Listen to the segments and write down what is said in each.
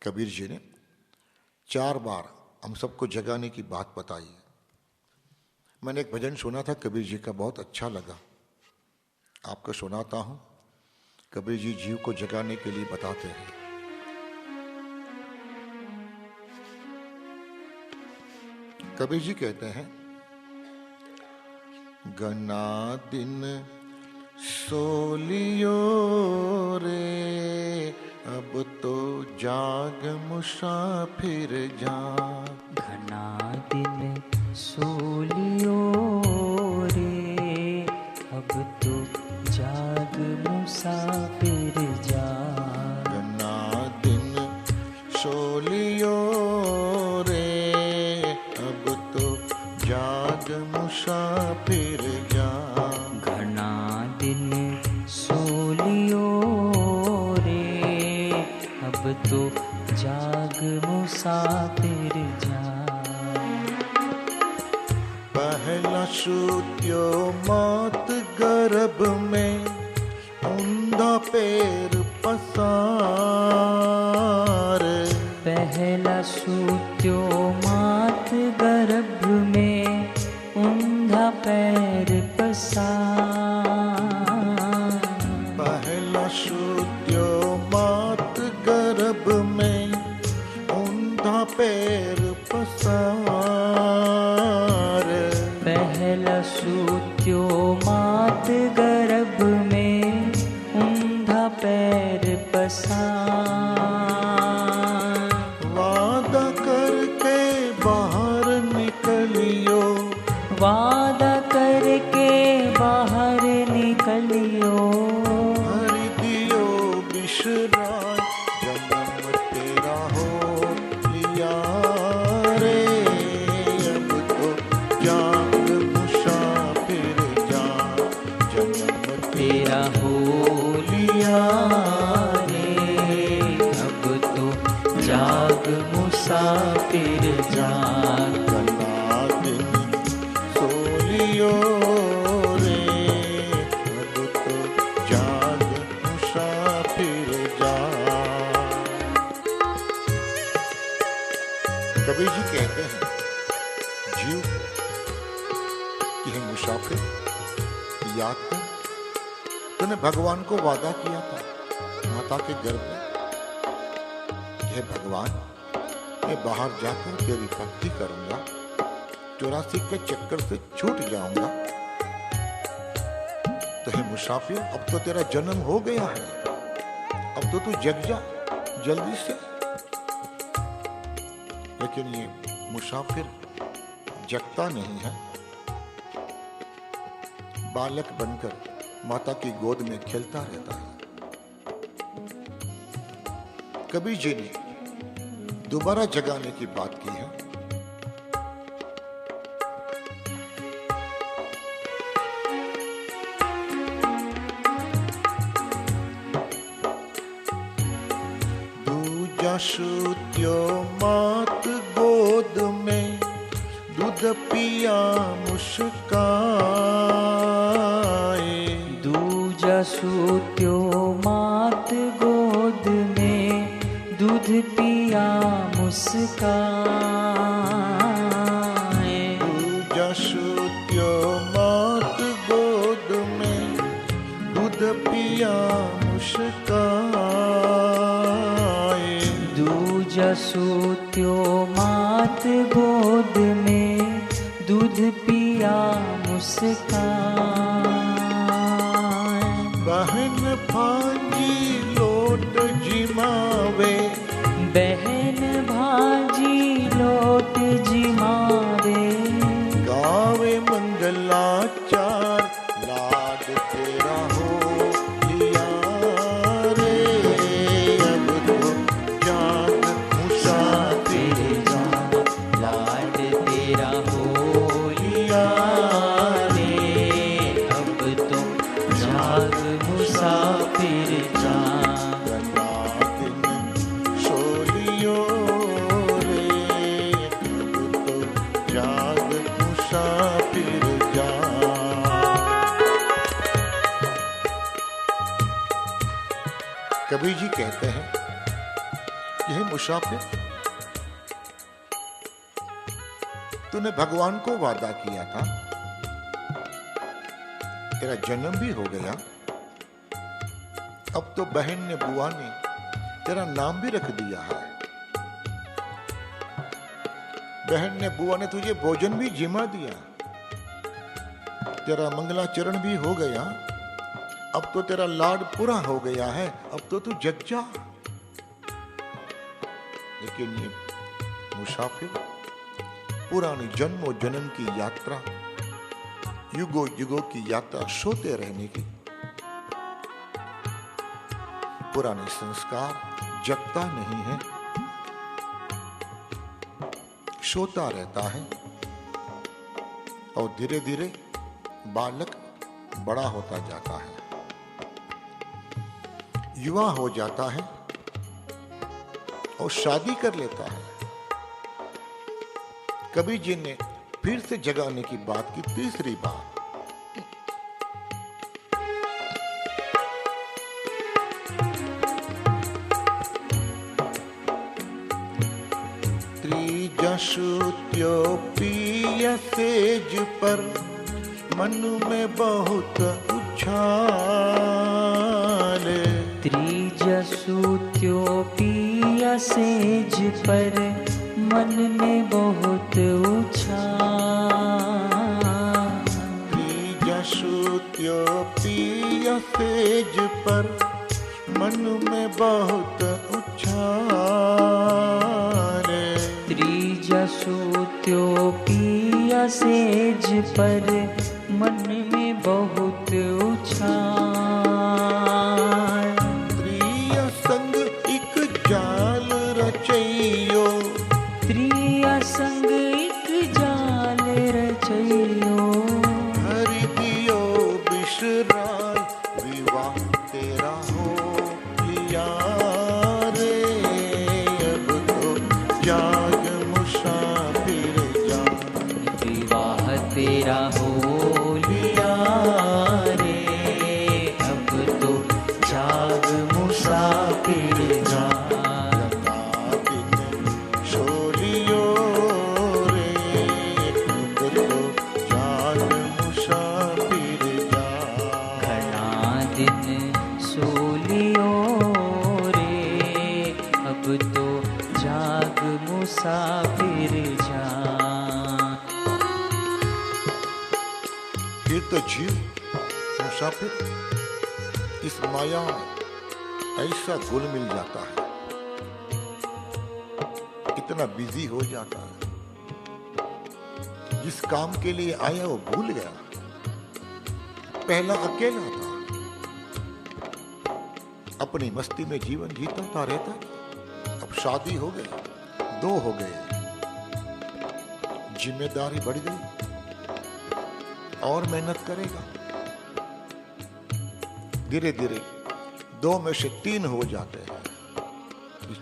कबीर जी ने 4 बार हम सबको जगाने की बात बताई। मैंने एक भजन सुना था कबीर जी का, बहुत अच्छा लगा, आपको सुनाता हूं। कबीर जी जीव को जगाने के लिए बताते हैं। कबीर जी कहते हैं, गना दिन सोलियो रे, अब तो जाग मुसाफिर जाग। घना दिन सोलियो रे, अब तो जाग मुसाफिर जाग। घना दिन सोलियो रे, अब तो जाग मुसाफिर जाग। घना दिन सोलियो रे, अब तो जाग मुसाफिर जाग। पहला सूत्यो मौत गर्भ में, ऊंधा पैर पसार। पहला सूत्यो मात गर्भ में, ऊंधा पैर पसार। पहला सूत्यो मात गर्भ में, ऊंधा पैर पसार। पहला सूत्यो मात गर्भ में, ऊंधा पैर पसार। वादा करके बाहर निकलियो, वादा करके बाहर निकलियो। हरि दियो बिशराय, जन्म तेरा हो लिया रे। अब तो जाग मुसाफिर जाग, जन्म तेरा हो लिया रे, अब तो जाग मुसाफिर जाग। गना दिन सोलियो रे, अब तो जाग मुसाफिर जाग। कबीर जी कहते हैं, जीव कि है मुसाफिर, याद कर तूने भगवान को वादा किया था माता के गर्भ में, हे भगवान मैं बाहर जाकर तेरी भक्ति करूंगा, 84 के चक्कर से छूट जाऊंगा। तो हे मुसाफिर, अब तो तेरा जन्म हो गया है, अब तो तू जग जा जल्दी से। लेकिन ये मुसाफिर जगता नहीं है, बालक बनकर माता की गोद में खेलता रहता है। कबीर जी ने दोबारा जगाने की बात की है। दूजा सूत्यो मात गोद में, दूध पिया मुस्काए। दूजा सूत्यो मात गोद में, दूध पिया मुस्काए। दूजा सूत्यो मात गोद में, दूध पिया मुस्काए। दूजा सूत्यो मात गोद में, दूध पिया मुस्काए। बहन भांजी लोट जिमावे, बहन भाजी लोट जिमावे। गावे मंगलाचार, लाड तेरा हो लिया रे। अब तो जाग मुसाफिर जाग, लाड तेरा हो लिया रे, अब तो जाग मुसाफिर जाग। गना दिन सोलियो रे, अब तो जाग मुसाफिर जाग। कबीर जी कहते हैं, यही मुसाफिर, तूने भगवान को वादा किया था, तेरा जन्म भी हो गया, अब तो बहन ने, बुआ ने तेरा नाम भी रख दिया है। बहन ने, बुआ ने तुझे भोजन भी जिमा दिया, तेरा मंगलाचरण भी हो गया, अब तो तेरा लाड पूरा हो गया है, अब तो तू जग जा। लेकिन ये मुसाफिर पुरानी जन्मों जन्म की यात्रा, युगों युगों की यात्रा, सोते रहने की, पुराने संस्कार, जगता नहीं है, सोता रहता है। और धीरे धीरे बालक बड़ा होता जाता है, युवा हो जाता है और शादी कर लेता है। कबीर जी ने फिर से जगाने की बात की तीसरी बार। त्रिजसुत्योपीय सेज पर मन में बहुत उछाल। त्रिजसुत्योपीय सेज पर मन में बहुत उछाल। त्रिजसुत्योपीय सेज पर मन में बहुत उछाल। त्रिजसुत्योपीय सेज पर मन में बहुत उछाल। त्रिय संग एक जाल रचइयो। त्रिय संग एक जाल रचइयो। हरि दियो बिसराय विवाह तेरा हो लिया रे। अब तो जाग मुसाफिर जा। विवाह तेरा हो लिया रे। अब तो जाग मुसाफिर जा। मुसाफिर जा। फिर तो जीव मुसाफिर इस माया में ऐसा घुल मिल जाता है, इतना बिजी हो जाता है, जिस काम के लिए आया वो भूल गया। पहला अकेला था, अपनी मस्ती में जीवन जीता रहता, अब शादी हो गई, 2 हो गए, जिम्मेदारी बढ़ गई, और मेहनत करेगा। धीरे धीरे 2 में से 3 हो जाते हैं,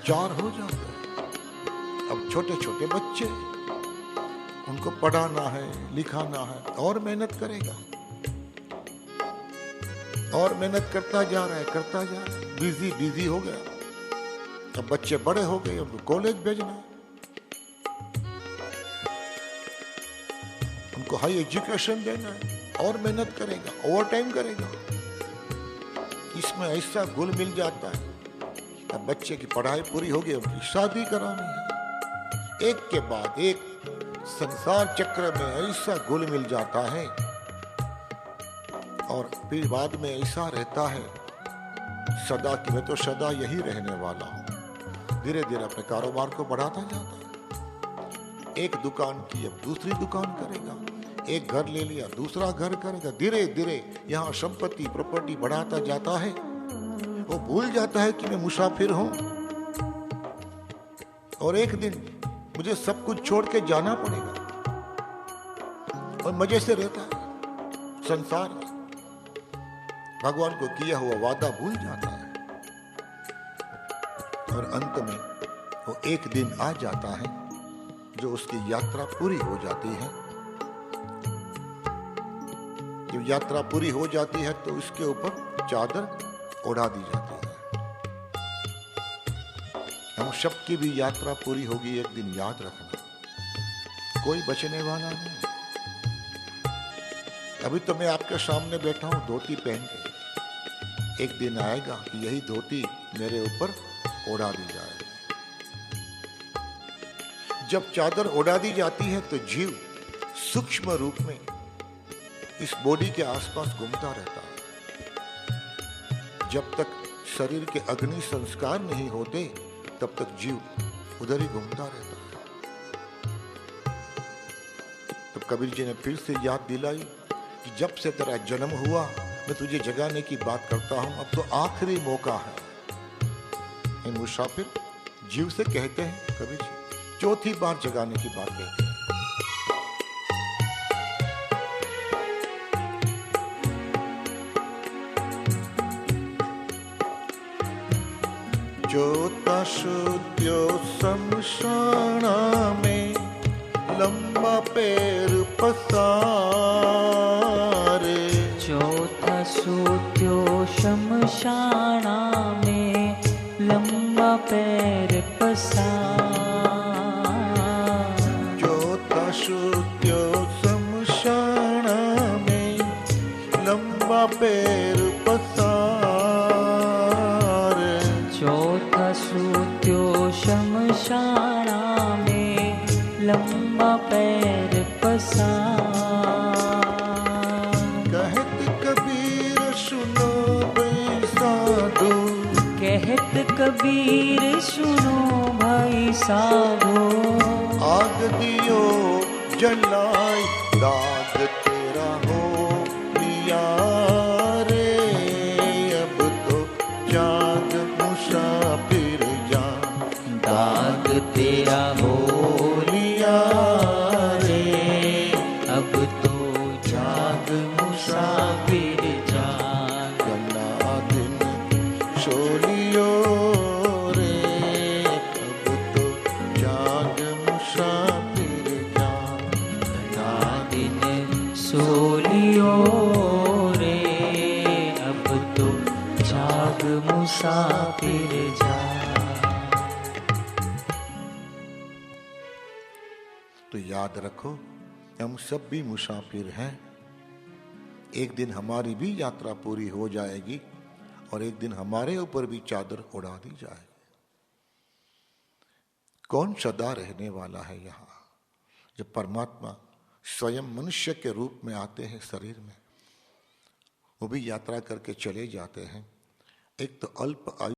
4 हो जाते हैं। अब छोटे छोटे बच्चे, उनको पढ़ाना है, लिखाना है, और मेहनत करेगा, और मेहनत करता जा रहा है, बिजी हो गया। अब बच्चे बड़े हो गए, उनको कॉलेज भेजना है, उनको हाई एजुकेशन देना है, और मेहनत करेगा, ओवर टाइम करेगा। इसमें ऐसा घुल मिल जाता है। अब बच्चे की पढ़ाई पूरी हो गई, उनकी शादी करानी है। एक के बाद एक संसार चक्र में ऐसा घुल मिल जाता है, और फिर बाद में ऐसा रहता है सदा कि मैं तो सदा यही रहने वाला हूं। धीरे धीरे अपने कारोबार को बढ़ाता जाता है। एक दुकान की अब दूसरी दुकान करेगा, एक घर ले लिया, दूसरा घर करेगा। धीरे धीरे यहाँ संपत्ति प्रॉपर्टी बढ़ाता जाता है। वो भूल जाता है कि मैं मुसाफिर हूं, और एक दिन मुझे सब कुछ छोड़ के जाना पड़ेगा, और मजे से रहता है संसार में। भगवान को किया हुआ वादा भूल जाता है, और अंत में वो एक दिन आ जाता है जो उसकी यात्रा पूरी हो जाती है। जब यात्रा पूरी हो जाती है तो उसके ऊपर चादर ओढ़ा दी जाती है, हम सबकी भी यात्रा पूरी होगी एक दिन, याद रखना, कोई बचने वाला नहीं। अभी तो मैं आपके सामने बैठा हूं धोती पहन के, एक दिन आएगा कि यही धोती मेरे ऊपर ओढ़ा दी जाएगी। जब चादर ओढ़ा दी जाती है तो जीव सूक्ष्म रूप में इस बॉडी के आसपास घूमता रहता है। जब तक शरीर के अग्नि संस्कार नहीं होते तब तक जीव उधर ही घूमता रहता है। तो कबीर जी ने फिर से याद दिलाई कि जब से तेरा जन्म हुआ मैं तुझे जगाने की बात करता हूं, अब तो आखिरी मौका है। मुसाफिर जीव से कहते हैं कबीर जी, चौथी बार जगाने की बात कहते हैं। जोता शुद्यो शमशाना में लंबा पैर पसारे, चौथा सूत्यो शमशाना में लंबा पैर पसार। जोता शुद्यो शमशाना में लंबा पैर पसार, चौथा सूत्यो शमशाना में लंबा पैर पसार। कहत कबीर सुनो भाई साधु, कहत कबीर सुनो भाई साधो, आग दियो जलाई दाग तेरा हो लिया रे, अब तो जाग मुसाफिर जा, दाग तेरा हो लिया रे, अब तो जाग मुसाफिर जाग। गन्ना दिन सोलियो रे, अब तो जाग मुसाफिर जा, ना दिन सोलियो रे, अब तो जाग मुसाफिर जा। तो याद रखो हम सब भी मुसाफिर हैं। एक दिन हमारी भी यात्रा पूरी हो जाएगी और एक दिन हमारे ऊपर भी चादर उड़ा दी जाएगी। कौन सदा रहने वाला है यहाँ? जब परमात्मा स्वयं मनुष्य के रूप में आते हैं शरीर में, वो भी यात्रा करके चले जाते हैं। एक तो अल्प आयु